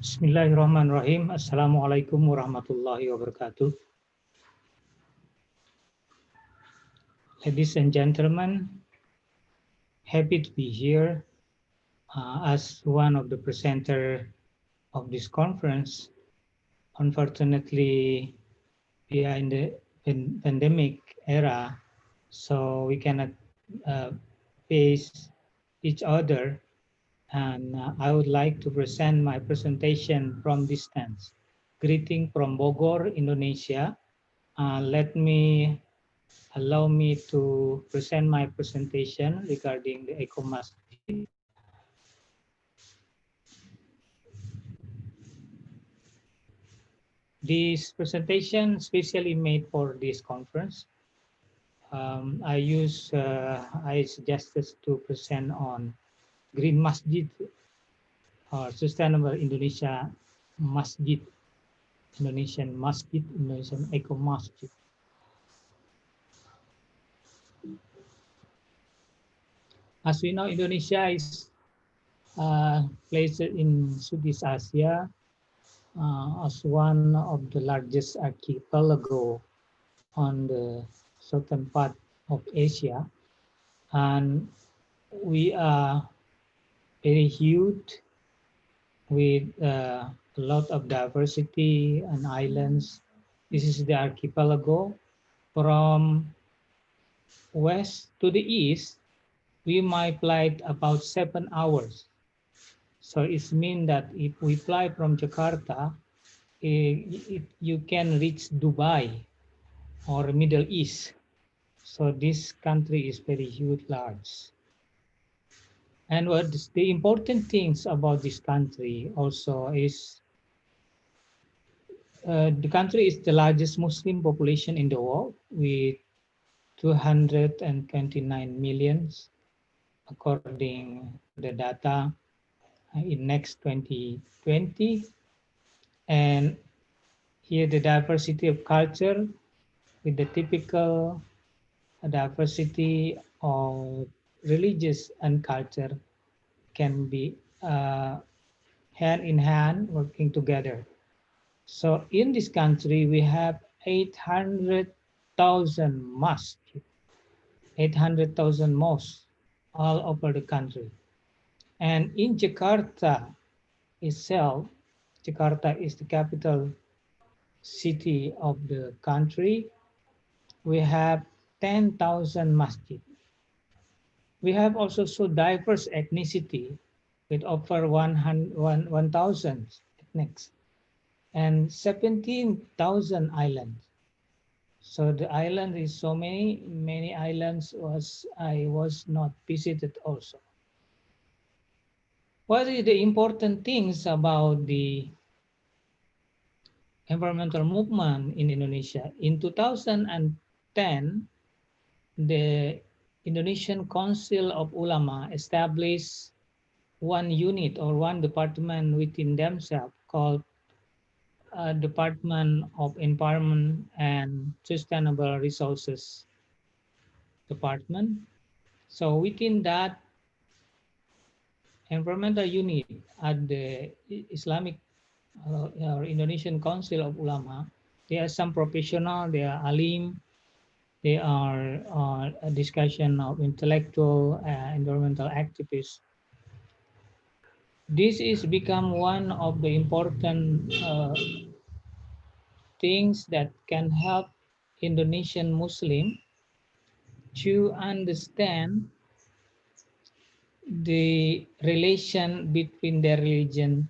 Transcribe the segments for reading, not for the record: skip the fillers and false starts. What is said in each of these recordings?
Bismillahirrahmanirrahim. Assalamualaikum warahmatullahi wabarakatuh. Ladies and gentlemen, happy to be here as one of the presenter of this conference. Unfortunately, we are in the pandemic era, so we cannot face each other. And I would like to present my presentation from distance. Greeting from Bogor, Indonesia. Allow me to present my presentation regarding the Eco Masjid. This presentation specially made for this conference. I suggested to present on Green Masjid or Sustainable Indonesia Masjid, Indonesian Masjid, Indonesian Eco Masjid. As we know, Indonesia is placed in Southeast Asia as one of the largest archipelago on the southern part of Asia. And we are very huge with a lot of diversity and islands. This is the archipelago. From west to the east, we might fly about 7 hours. So it means that if we fly from Jakarta, you can reach Dubai or Middle East. So this country is very huge, large. And what the important things about this country also is the country is the largest Muslim population in the world with 229 millions according to the data in next 2020. And here the diversity of culture with the typical diversity of religious and culture can be hand in hand working together. So in this country, we have 800,000 mosques, 800,000 mosques all over the country. And in Jakarta itself, Jakarta is the capital city of the country. We have 10,000 masjid. We have also so diverse ethnicity with over 1,000 ethnics and 17,000 islands. So the island is so many islands I was not visited also. What are the important things about the environmental movement in Indonesia? In 2010, the Indonesian Council of Ulama established one unit or one department within themselves called Department of Environment and Sustainable Resources Department. So within that environmental unit at the Islamic or Indonesian Council of Ulama, there are some professional, there are alim, there are a discussion of intellectual environmental activists. This is become one of the important things that can help Indonesian Muslim to understand the relation between their religion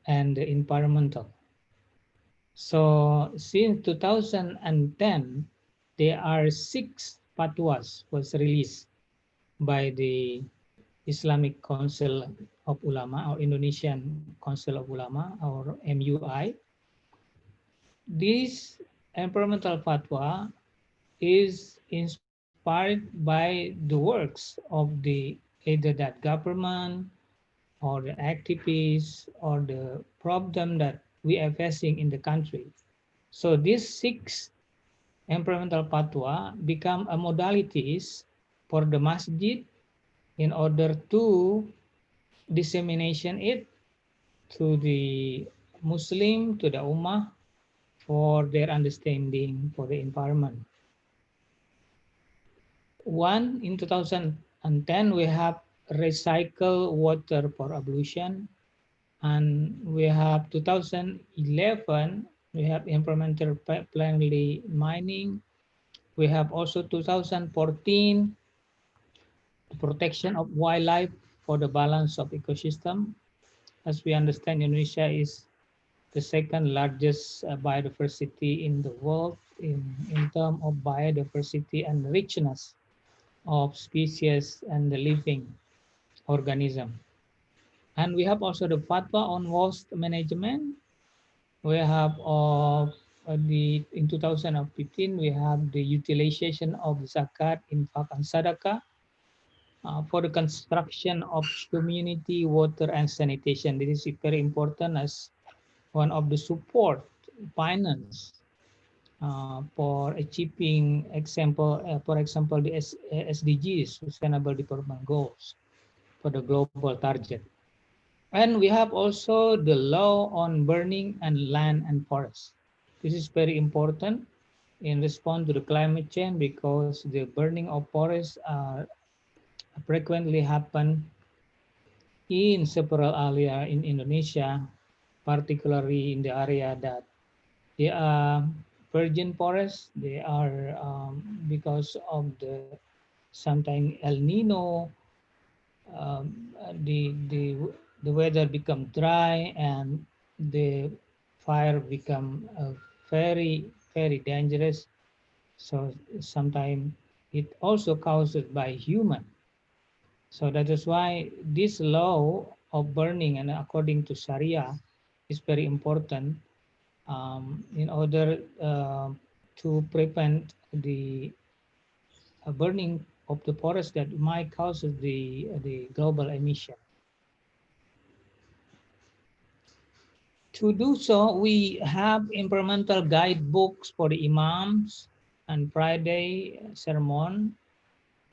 and the environmental. So since 2010, there are 6 fatwas was released by the Islamic Council of Ulama or Indonesian Council of Ulama or MUI. This environmental fatwa is inspired by the works of the either that government or the activists or the problem that we are facing in the country. So these 6 environmental fatwa become a modalities for the masjid in order to dissemination it to the Muslim, to the Ummah, for their understanding for the environment. One, in 2010, we have recycle water for ablution. And we have 2011, we have environmental friendly mining. We have also 2014, protection of wildlife for the balance of ecosystem. As we understand, Indonesia is the second largest biodiversity in the world in terms of biodiversity and richness of species and the living organism. And we have also the fatwa on waste management. We have in 2015, we have the utilization of zakat, infak, and sadaqah for the construction of community water and sanitation. This is very important as one of the support finance for achieving for example, the SDGs, Sustainable Development Goals, for the global target. And we have also the law on burning and land and forest. This is very important in response to the climate change because the burning of forests frequently happen in several areas in Indonesia, particularly in the area that they are virgin forests. They are because of the sometimes El Nino, the weather become dry and the fire become very dangerous. So sometimes it also caused by human. So that is why this law of burning and according to Sharia is very important in order to prevent the burning of the forest that might cause the global emission. To do so, we have environmental guidebooks for the imams and Friday sermon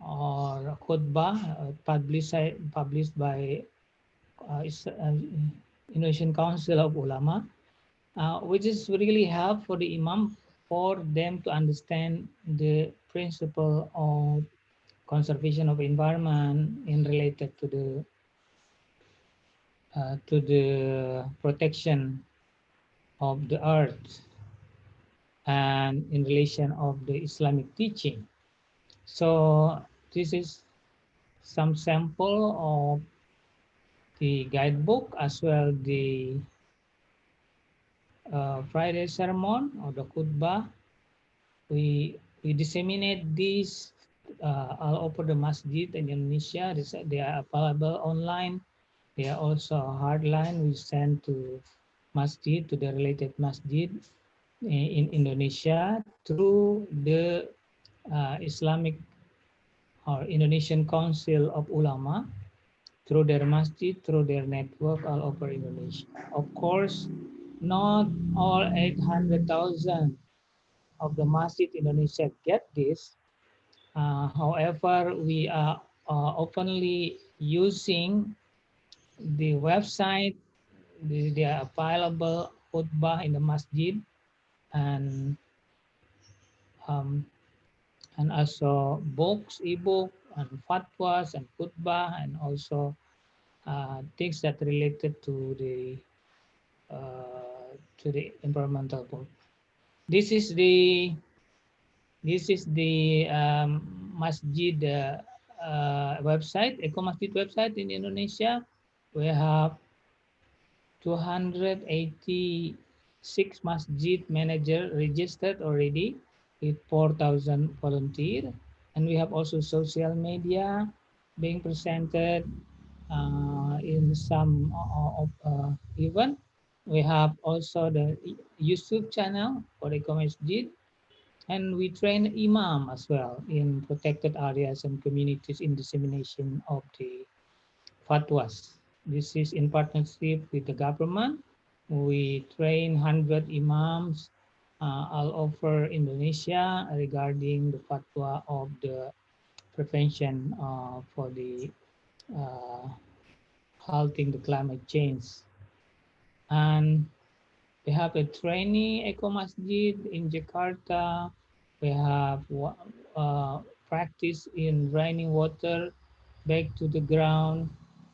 or khutbah published by Indonesian Council of Ulama, which is really help for the imam for them to understand the principle of conservation of environment in related to the protection of the earth and in relation of the Islamic teaching. So this is some sample of the guidebook as well the Friday sermon or the khutbah. We disseminate these all over the masjid in Indonesia. They are available online. They are also hardline. We send to masjid, to the related masjid in Indonesia through the Islamic or Indonesian Council of Ulama, through their masjid, through their network all over Indonesia. Of course, not all 800,000 of the masjid Indonesia get this. However, we are openly using the website. They are available khutbah in the masjid and um, and also books, ebook, and fatwas and khutbah, and also things that related to the environmental book. This is the masjid website, Eco Masjid website in Indonesia. We have 286 masjid manager registered already with 4,000 volunteers. And we have also social media being presented in some of event. We have also the YouTube channel for the Masjid, and we train imam as well in protected areas and communities in dissemination of the fatwas. This is in partnership with the government. We train 100 imams all over Indonesia regarding the fatwa of the prevention for the halting the climate change. And we have a training eco masjid in Jakarta. We have practice in draining water back to the ground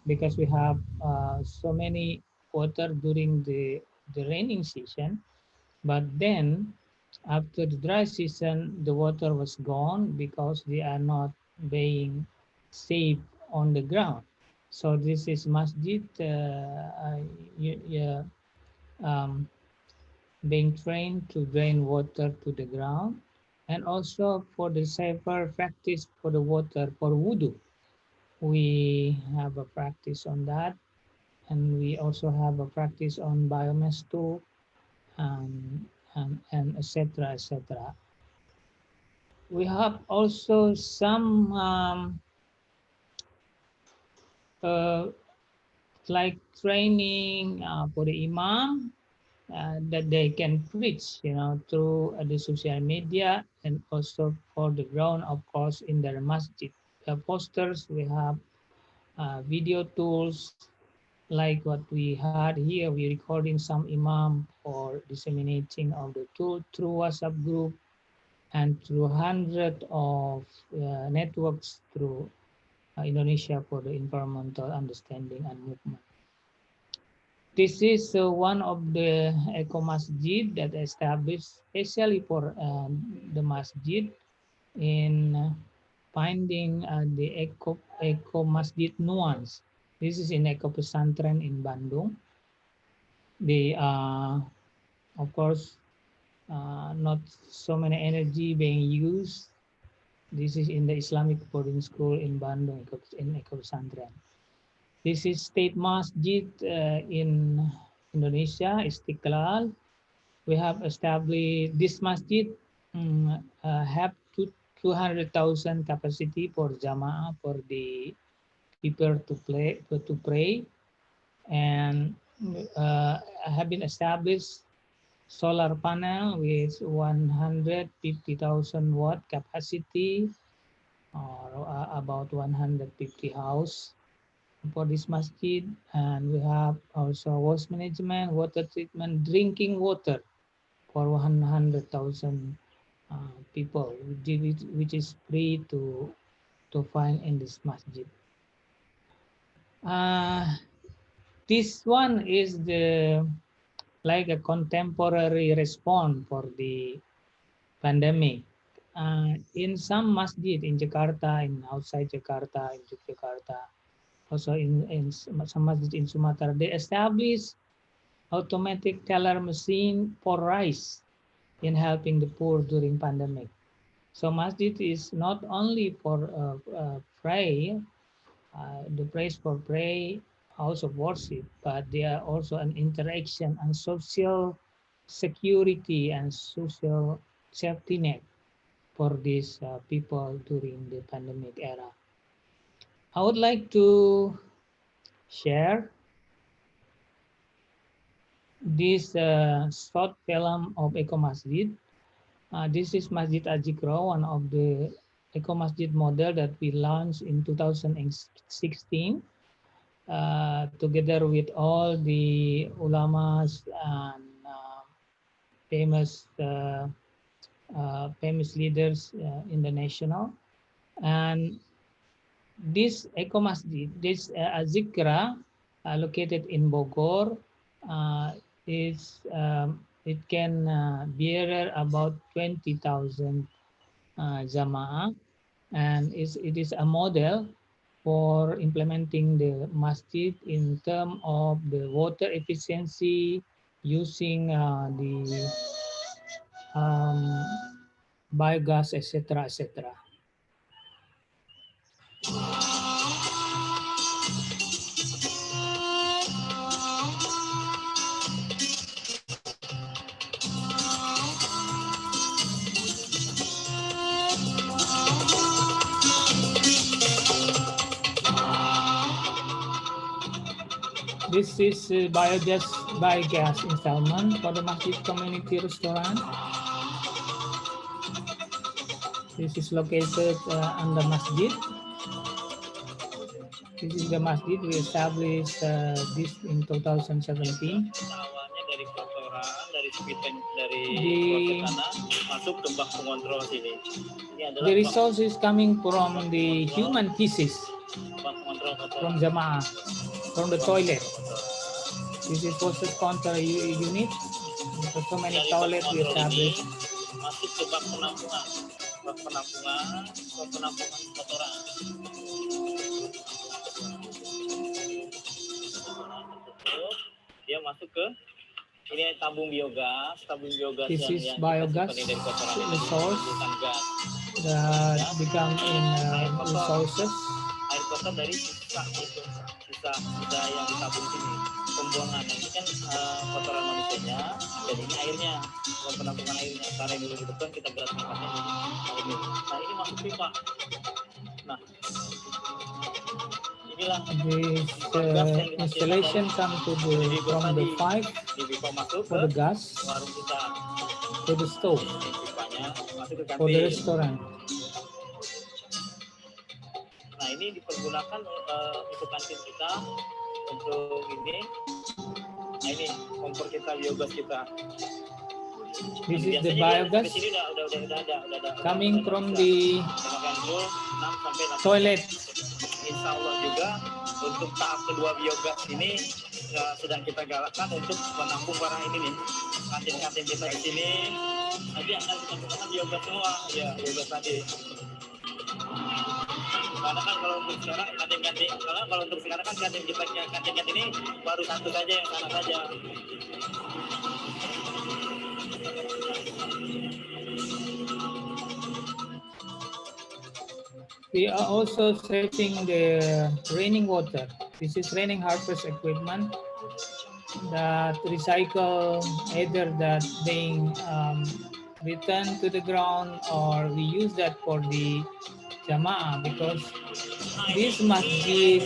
because we have so many water during the raining season. But then after the dry season, the water was gone because they are not being safe on the ground. So this is masjid um, being trained to drain water to the ground, and also for the safer practice for the water for wudu. We have a practice on that, and we also have a practice on biomass too, and etc. etc. We have also some uh, like training for the imam that they can preach, through the social media, and also for the ground, of course, in their masjid. Posters, we have video tools like what we had here. We recording some imam for disseminating of the tool through WhatsApp group and through hundreds of networks through Indonesia for the environmental understanding and movement. This is one of the eco masjid that established especially for the masjid in finding the eco masjid nuance. This is in eco pesantren in Bandung. They are, of course, not so many energy being used. This is in the Islamic boarding school in Bandung, in eco pesantren. This is state masjid in Indonesia, Istiqlal. We have established this masjid have 200,000 capacity for jamaah, for the people to pray, and have been established solar panel with 150,000 watt capacity, or about 150 house for this masjid. And we have also waste management, water treatment, drinking water for 100,000 people, which is free to find in this masjid. This one is the like a contemporary response for the pandemic. In some masjid in Jakarta, in outside Jakarta, in Yogyakarta, also in some masjid in Sumatra, they established automatic teller machine for rice in helping the poor during pandemic. So masjid is not only for pray, the place for pray, house of worship, but they are also an interaction and social security and social safety net for these people during the pandemic era. I would like to share this short film of Eco Masjid. This is Masjid Ajikro, one of the Eco Masjid model that we launched in 2016, together with all the ulamas and famous famous leaders international. And this Eco Masjid, this Azikra, located in Bogor, is it can bear about 20,000 jamaah, and it is a model for implementing the masjid in terms of the water efficiency, using the um, biogas, etc., etc. This is biogas installment for the masjid community restaurant. This is located under masjid. This is the masjid we established this in 2017. Awalnya dari kotoran, dari spiteng, dari The, sana masuk ke bak pengontrol sini. Ini adalah the resource is coming from the human feces, bak pengontrol kotoran. from Jamaah, from the toilet. This is process control unit. For so many toilets we established. Masuk ke bak penampungan kotoran. Dia masuk ke ini tabung biogas This is yang biogas dari kotoran resource gas. that become in resources. Air kotor dari sisa yang ditabung sini. Pembuangan ini kan kotoran manusianya, dan ini airnya, penampungan airnya. Karena dulu di depan kita berat angkatnya ini. Nah ini masuk pipa. Nah inilah this installation come to the from the pipe for the gas to the stove for the restaurant. Nah ini dipergunakan untuk kantin kita untuk ini. Nah ini kompor kita, biogas kita. This is the biogas coming from the toilet. Insya Allah juga untuk tahap kedua biogas ini sedang kita galakkan untuk menampung barang ini nih. Kantin-kantin kita di sini nanti akan kita gunakan biogas semua, ya biogas tadi. Karena kan kalau untuk sekarang kantin kita ini baru satu saja, yang sana saja. We are also saving the raining water. This is raining harvest equipment that recycle, either that being returned to the ground, or we use that for the Jamaah, because this masjid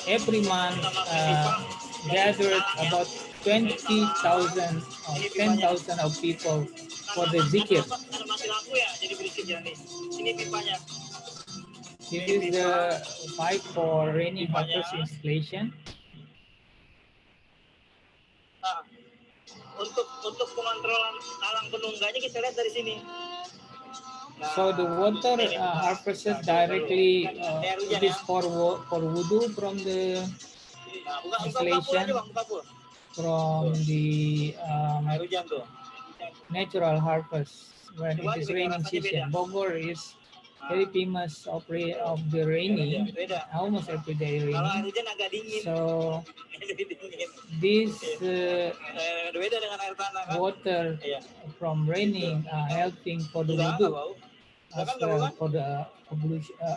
every month gathered about 20,000 or 10,000 of people for the zikir. This is the pipe for raining harvest installation. Nah, untuk pengontrolan talang penungganya kita lihat dari sini. Nah, so the water harvested directly it is for wudu from the installation, from the natural harvest when it is raining season. Bogor is very famous of the raining, almost every day raining. So this water from raining helping for the wudu, as well for the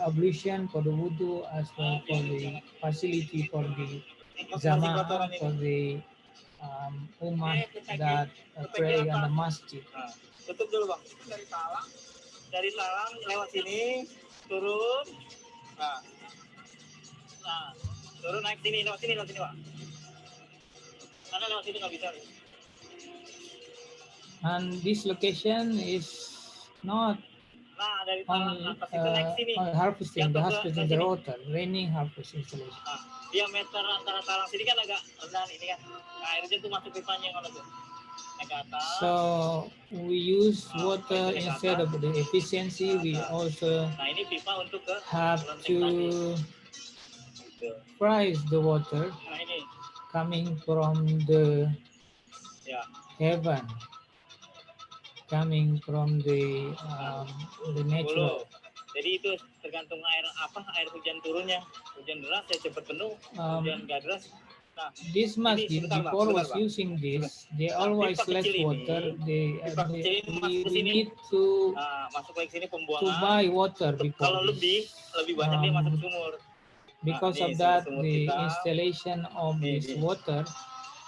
ablution, for the wudu, as well for the facility for the Jamaah, for the ummah that pray on the masjid. Tutup dulu bang, dari talang lewat sini turun, nah turun naik sini, lewat sini pak. Karena lewat sini nggak bisa. And this location is not dari talang atas itu naik sini. On harvesting the water, raining harvest installation. Diameter antara talang sini kan agak rendah ini kan. Nah, airnya tuh masuk pipanya kalau tuh. So we use water instead of the efficiency. We also have to price the water coming from the heaven, coming from the natural. Jadi itu tergantung air hujan turunnya. Hujan deras ya cepat penuh, hujan gak deras. This masjid before was using this, they always less water. We need to buy water because of that the installation of this water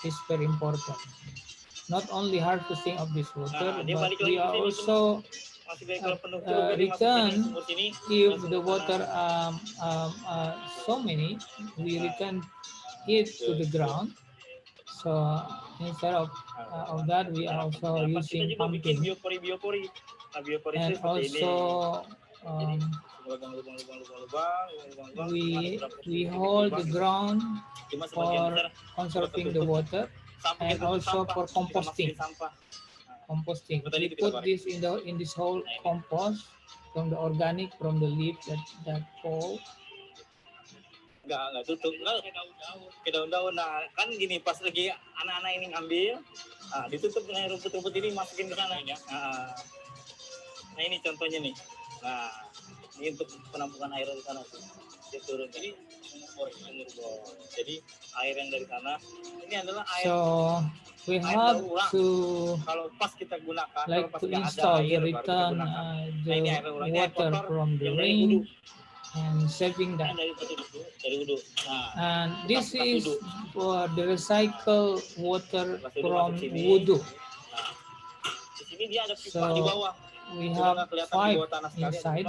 is very important. Not only harvesting of this water, but we are also return if the water so many, we return it to the ground. So instead of that, we are also using pumping, and also we hold the ground for conserving the water and also for composting. We put this in this whole compost from the organic, from the leaf that fall. Nggak tutup, nggak ke daun-daun. Nah kan gini, pas lagi anak-anak ini ngambil, ditutup dengan rumput-rumput ini, masukin ke sana. Nah ini contohnya nih. Nah ini untuk penampungan air di sana tuh. Dia turun jadi sumur bor. Jadi air yang dari sana ini adalah air. So we have to kalau pas kita gunakan, like to install the return the water from the rain and saving that. And this is for the recycled water from wudu. So we have 5 inside,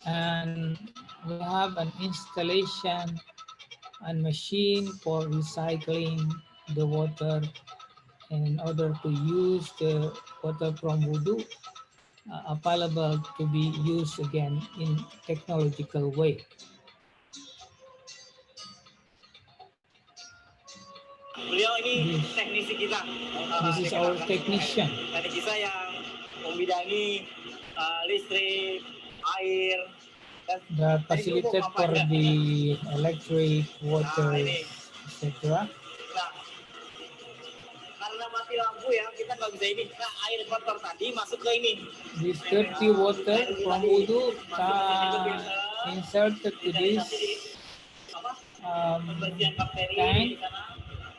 and we have an installation and machine for recycling the water in order to use the water from wudu available to be used again in technological way. Beliau ini teknisi kita. This is our technician. Teknisi kita yang membidangi listrik, air, the facilitated for the electric, water, etc. Nah, karena mati lampu ya, kita nggak bisa ini. Nah, air kotor tadi masuk ke ini. This dirty water from wudu inserted to this tank,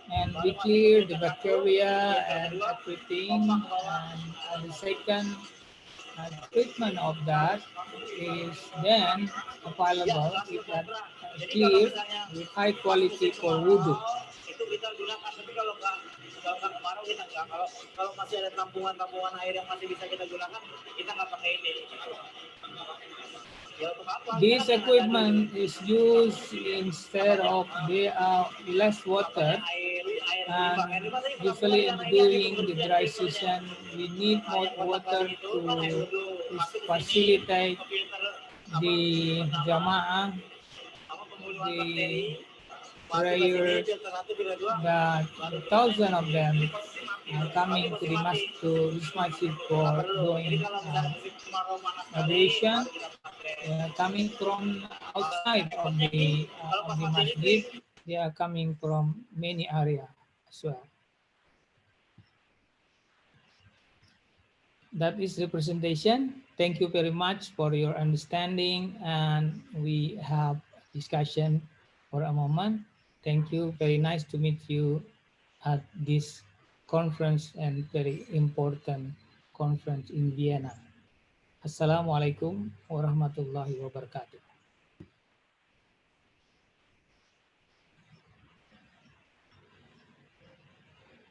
and we clear the bacteria and everything. And the second treatment of that is then available if that clear with high quality for wudu. Itu kita gunakan, tapi kalau nggak kemarau kita nggak. Kalau masih ada tampungan air yang masih bisa kita gunakan, kita nggak pakai ini. This equipment is used instead of they are less water, and usually during the dry season we need more water to facilitate the jamaah, the prayer, that thousands of them are coming to the masjid for doing adoration. Coming from outside of the masjid, they are coming from many areas as well. That is the presentation. Thank you very much for your understanding, and we have discussion for a moment. Thank you. Very nice to meet you at this conference and very important conference in Vienna. Assalamualaikum warahmatullahi wabarakatuh.